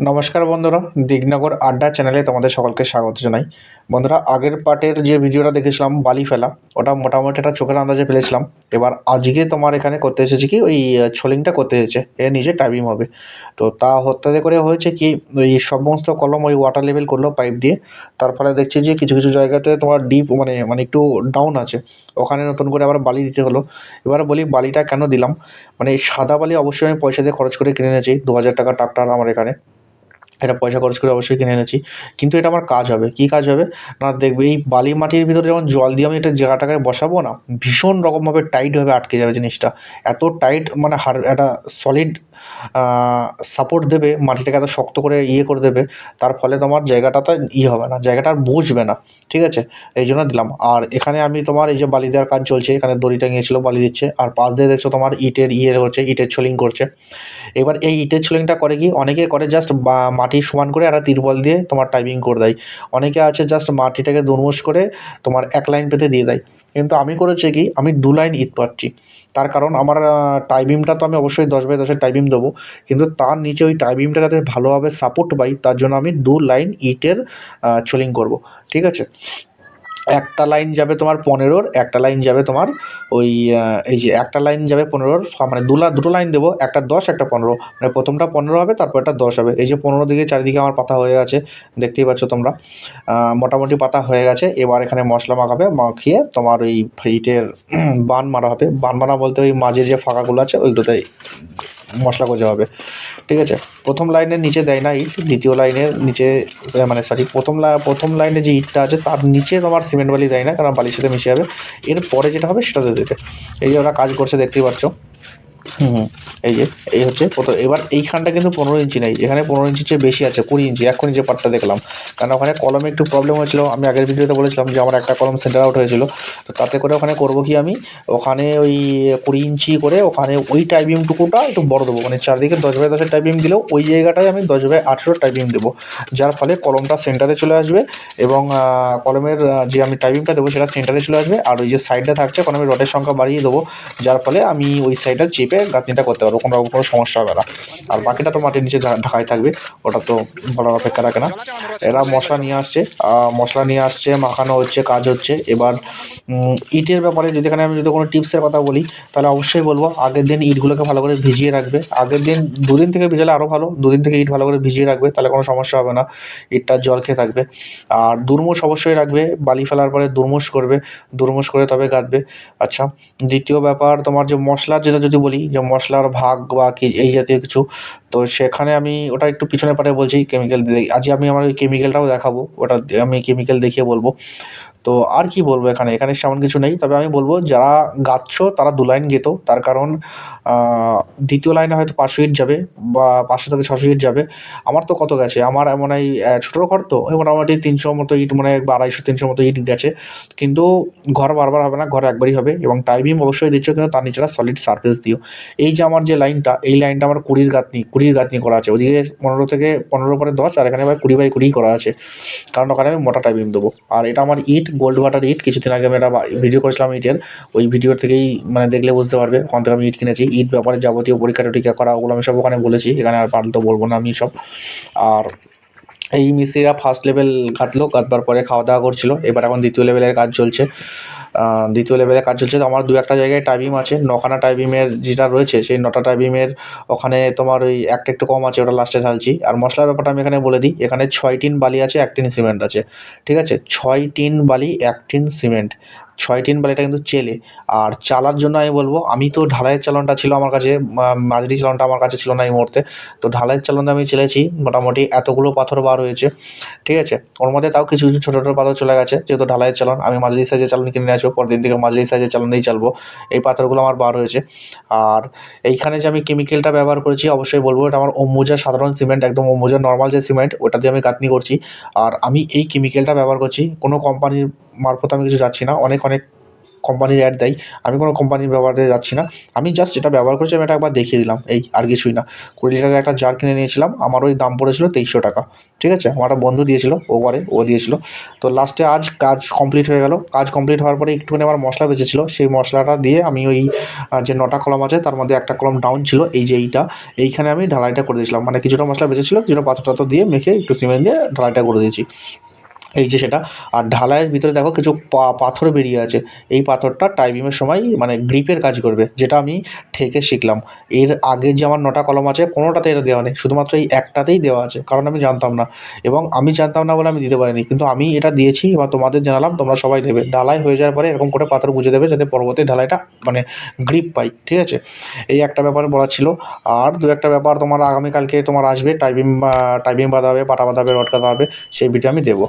নমস্কার বন্ধুরা, দিগনগর আড্ডা চ্যানেলে তোমাদের সকলকে স্বাগত জানাই। বন্ধুরা, আগের পার্টের যে ভিডিওটা দেখেছিলাম বালি ফেলা, ওটা মোটামুটি একটা চোখের আন্দাজে ফেলেছিলাম। এবার আজকে তোমার এখানে করতে এসেছি কি ওই ছোলিংটা করতে এসেছে, এর নিচে টাইপিং হবে। তো তা হতে করে হয়েছে কি, ওই সমস্ত কলম ওই ওয়াটার লেভেল করলো পাইপ দিয়ে। তার ফলে দেখছি যে কিছু কিছু জায়গাতে তোমার ডিপ মানে মানে একটু ডাউন আছে, ওখানে নতুন করে আবার বালি দিতে হলো। এবার বলি বালিটা কেন দিলাম, মানে এই সাদা বালি অবশ্যই আমি পয়সা দিয়ে খরচ করে কিনে এনেছি, 2000 টাকা ট্রাক্টর আমার এখানে, এটা পয়সা খরচ করে অবশ্যই কিনে এনেছি। কিন্তু এটা আমার কাজ হবে, কী কাজ হবে না, দেখবে এই বালি মাটির ভিতরে যখন জল দিয়ে আমি এটা জায়গাটাকে বসাবো না, ভীষণ রকমভাবে টাইটভাবে আটকে যাবে জিনিসটা। এত টাইট মানে একটা সলিড সাপোর্ট দেবে, মাটিটাকে এত শক্ত করে করে দেবে, তার ফলে তোমার জায়গাটাতে হবে না, জায়গাটা আর বসবে না। ঠিক আছে, এই জন্য দিলাম। আর এখানে আমি তোমার এই যে বালি দেওয়ার কাজ চলছে, এখানে দড়িটা নিয়েছিল বালি দিচ্ছে, আর পাশ দিয়ে দেখছো তোমার ইটের হচ্ছে, ইটের ছোলিং করছে। এবার এই ইটের ছোলিংটা করে কি, অনেকে করে জাস্ট মাটি সমান করে একটা তিরপল দিয়ে তোমার টাইপিং করে দেয়। অনেকে আছে জাস্ট মাটিটাকে দুমুশ করে তোমার এক লাইন পেতে দিয়ে দেয়। কিন্তু আমি করেছি কি, আমি 2 লাইন ইট পাচ্ছি। তার কারণ আমার টাইবিমটা তো আমি অবশ্যই 10/10 টাইবিম দেবো, কিন্তু তার নিচে ওই টাইবিমটা যাতে ভালোভাবে সাপোর্ট পাই, তার জন্য আমি 2 লাইন ইটের ছোলিং করব। ঠিক আছে, একটা লাইন যাবে তোমার 15, একটা লাইন যাবে তোমার ওই এই যে একটা লাইন যাবে 15, মানে দুটো লাইন দেবো, একটা 10 একটা 15, মানে প্রথমটা 15 হবে, তারপর একটা 10 হবে। এই যে 15 দিকে চারিদিকে আমার পাতা হয়ে গেছে, দেখতেই পাচ্ছ তোমরা, মোটামুটি পাতা হয়ে গেছে। এবার এখানে মশলা মাখাবে, মাখিয়ে তোমার ওই ইটের বান মারা হবে। বান মারা বলতে ওই মাঝের যে ফাঁকাগুলো আছে ওইগুলোতে মশলা গোজা হবে। ঠিক আছে, প্রথম লাইনের নিচে দেয় না ইট, দ্বিতীয় লাইনের নিচে, মানে সরি, প্রথম লাইনে যে ইটটা আছে তার নিচে তোমার সিমেন্ট বালি দেয় না, কারণ বালির সাথে মিশে যাবে। এরপরে যেটা হবে সেটাতে দেবে। এই যে ওরা কাজ করছে দেখতেই পাচ্ছ। হুম, এই যে এই হচ্ছে প্রথম। এবার এইখানটা কিন্তু 15 ইঞ্চি নেই, এখানে 15 ইঞ্চির চেয়ে বেশি আছে, 20 ইঞ্চি। এক্ষুনি যে পার্টটা দেখলাম, কারণ ওখানে কলমে একটু প্রবলেম হয়েছিল। আমি আগের ভিডিওতে বলেছিলাম যে আমার একটা কলম সেন্টার আউট হয়েছিল। তো তাতে করে ওখানে করবো কি, আমি ওখানে ওই 20 ইঞ্চি করে ওখানে ওই টাইপিংটুকুটা একটু বড় দেবো, মানে চারদিকে 10/10 টাইপিং দিলেও ওই জায়গাটায় আমি 10/18 টাইপিং দেবো, যার ফলে কলমটা সেন্টারে চলে আসবে। এবং কলমের যে আমি টাইপিংটা দেবো সেটা সেন্টারে চলে আসবে। আর ওই যে সাইডে থাকছে কলমের রডের সংখ্যা বাড়িয়ে দেবো, যার ফলে আমি ওই সাইডটা চেপে গাঁথনিটা করতে পারবো, কোনো রকম কোনো সমস্যা হবে না। আর বাকিটা তো মাটির নিচে ঢাকাই থাকবে, ওটা তো বলার অপেক্ষা রাখে না। এরা মশলা নিয়ে আসছে, মাখানো হচ্ছে, কাজ হচ্ছে। এবার ইটের ব্যাপারে যদি এখানে আমি যদি কোনো টিপসের কথা বলি, তাহলে অবশ্যই বলবো আগের দিন ইটগুলোকে ভালো করে ভিজিয়ে রাখবে। আগের দিন 2 দিন থেকে ভিজালে আরও ভালো, 2 দিন থেকে ইট ভালো করে ভিজিয়ে রাখবে, তাহলে কোনো সমস্যা হবে না, ইটটা জল খেয়ে থাকবে। আর দুর্মুষ অবশ্যই রাখবে, বালি ফেলার পরে দুর্মুষ করবে, দুর্মুষ করে তবে গাঁথবে। আচ্ছা, দ্বিতীয় ব্যাপার তোমার যে মশলার যেটা যদি বলি, যে মশলার ভাগ বা কি এই জাতীয় কিছু, তো সেখানে আমি ওটা একটু পিছনে পাটে বলছি কেমিক্যাল দিয়ে। আজ আমি আমার ওই কেমিক্যালটাও দেখাবো, ওটা আমি কেমিক্যাল দেখিয়ে বলবো। তো আর কি বলবো, এখানে সেমন কিছু নেই। তবে আমি বলবো যারা গাচ্ছো তারা 2 লাইন গেতো, তার কারণ দ্বিতীয় লাইনে হয়তো 500 ইট যাবে বা 500 থেকে 600 ইট যাবে। আমার তো কত গেছে, আমার এমন এই ছোটো ঘর তো ওই মোটামুটি 300 মতো ইট, মানে বা 250-300 মতো ইট গেছে। কিন্তু ঘর বারবার হবে না, ঘর একবারই হবে। এবং টাইমিং অবশ্যই দিচ্ছ, কিন্তু তার নিচেটা সলিড সারফেস দিও। এই যে আমার যে লাইনটা, এই লাইনটা আমার 20 গাঁথনি করা আছে, ওদিকে 15 পরে 10, আর এখানে আবার 20/20 করা আছে, কারণ ওখানে আমি মোটা টাইপিং দেবো। আর এটা আমার ইট, গোল্ড ওয়াটার ইট। কিছুদিন আগে আমি একটা ভিডিও করেছিলাম ইটের, ওই ভিডিও থেকেই মানে দেখলে বুঝতে পারবে ওখান থেকে আমি ইট কিনেছি। ইট ব্যাপারে যাবতীয় পরীক্ষা টরীক্ষা করা, ওগুলো আমি সব ওখানে বলেছি, এখানে আর পারলে তো বলবো না আমি সব। আর এই মিস্ত্রিরা ফার্স্ট লেভেল কাটলো, কাটবার পরে খাওয়া দাওয়া করছিল। এবার এখন দ্বিতীয় লেভেলের কাজ চলছে। তো আমার 2-1 জায়গায় টাইবিম আছে, 9খানা টাইবিমের যেটা রয়েছে, সেই 9টা টাইবিমের ওখানে তোমার ওই একটা একটু কম আছে, ওটা লাস্টে ঢালছি। আর মশলার ব্যাপারটা আমি এখানে বলে দিই, এখানে 6 টিন বালি আছে, 1 টিন সিমেন্ট আছে। ঠিক আছে, 6 টিন বালি 1 টিন সিমেন্ট, 6 টিন বালিটা কিন্তু চেলে। আর চালার জন্য আমি বলবো, আমি তো ঢালাইয়ের চালনটা ছিল আমার কাছে, মাঝারি চালনটা আমার কাছে ছিল না এই মুহূর্তে। তো ঢালাইয়ের চালনটা আমি চেলেছি, মোটামুটি এতগুলো পাথর বার হয়েছে। ঠিক আছে, ওর মধ্যে তাও কিছু কিছু ছোটো ছোটো পাথর চলে গেছে, যেহেতু ঢালাইয়ের চালন, আমি মাঝারি সাইজের চালন কিনে আসবো, পরের দিন থেকে মাঝারি সাইজের চালন দিয়েই চালবো। এই পাথরগুলো আমার বার হয়েছে। আর এইখানে যে আমি কেমিক্যালটা ব্যবহার করেছি, অবশ্যই বলবো এটা আমার অম্বুজা সাধারণ সিমেন্ট, একদম অম্বুজা নর্মাল যে সিমেন্ট, ওটা দিয়ে আমি গাঁথনি করছি। আর আমি এই কেমিক্যালটা ব্যবহার করছি, কোনো কোম্পানির মারফত আমি কিছু যাচ্ছি না। অনেক অনেক কোম্পানির অ্যাড দেয়। আমি কোনো কোম্পানির ব্যবহারে যাচ্ছি না, আমি জাস্ট যেটা ব্যবহার করছি আমি এটা একবার দেখিয়ে দিলাম, এই আর কিছুই না। 20 লিটারের একটা জার কিনে নিয়েছিলাম, আমার ওই দাম পড়েছিল 2300 টাকা। ঠিক আছে, আমার একটা বন্ধু দিয়েছিল, ও দিয়েছিল। তো লাস্টে আজ কাজ কমপ্লিট হয়ে গেল। কাজ কমপ্লিট হওয়ার পরে একটুখানি আমার মশলা বেঁচেছিল, সেই মশলাটা দিয়ে আমি ওই যে 9টা কলম আছে তার মধ্যে একটা কলম ডাউন ছিল, এই যে এইখানে আমি ঢালাইটা করে দিয়েছিলাম। মানে কিছুটা মশলা বেঁচেছিল, কিছুটা পাথর টাথর দিয়ে মেখে একটু সিমেন্ট দিয়ে ঢালাইটা করে দিয়েছি, এই যে সেটা। আর ঢালাইয়ের ভিতরে দেখো কিছু পাথর বেরিয়ে আছে, এই পাথরটা টাইপিংয়ের সময় মানে গ্রিপের কাজ করবে, যেটা আমি ঠেকে শিখলাম। এর আগে যে আমার 9টা কলম আছে কোনোটাতে এটা দেওয়া নেই, শুধুমাত্র এই একটাতেই দেওয়া আছে, কারণ আমি জানতাম না। এবং আমি জানতাম না বলে আমি দিতে পারিনি, কিন্তু আমি এটা দিয়েছি এবার তোমাদের জানালাম, তোমরা সবাই দেবে। ঢালাই হয়ে যাওয়ার পরে এরকম করে পাথর গুঁজে দেবে যাতে পরবর্তী ঢালাইটা মানে গ্রিপ পাই। ঠিক আছে, এই একটা ব্যাপার বলার ছিল। আর দু একটা ব্যাপার তোমার আগামীকালকে তোমার আসবে, টাইপিং বাঁধা হবে, পাটা বাঁধা হবে, রড কাটা হবে, সেই ভিডিও আমি দেবো।